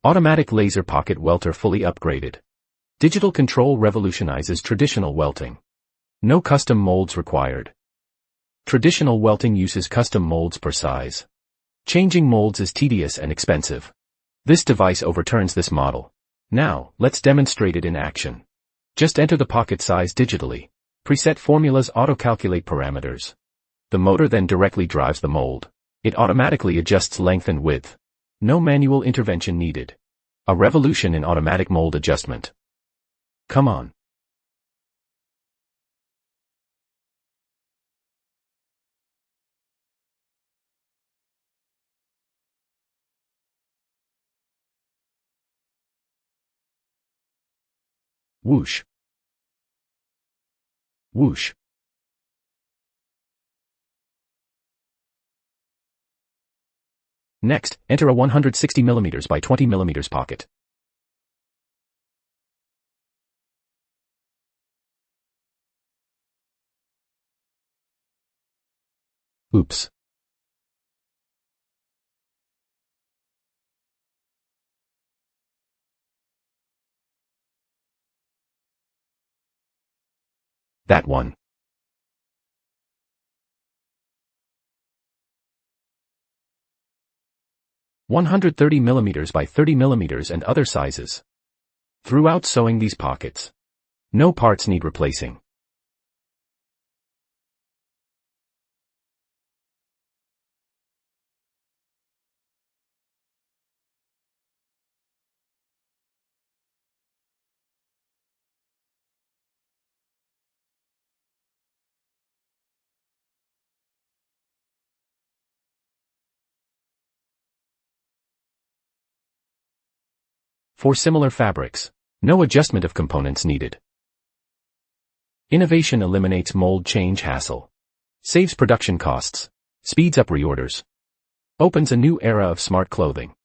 Automatic laser pocket welter fully upgraded. Digital control revolutionizes traditional welting. No custom molds required. Traditional welting uses custom molds per size. Changing molds is tedious and expensive. This device overturns this model. Now, let's demonstrate it in action. Just enter the pocket size digitally. Preset formulas auto-calculate parameters. The motor then directly drives the mold. It automatically adjusts length and width. No manual intervention needed. A revolution in automatic mold adjustment. Come on. Whoosh. Whoosh. Next, enter a 160mm by 20mm pocket. Oops. That one. $130mm by 30mm and other sizes. Throughout sewing these pockets. No parts need replacing. For similar fabrics, no adjustment of components needed. Innovation eliminates mold change hassle. Saves production costs. Speeds up reorders. Opens a new era of smart clothing.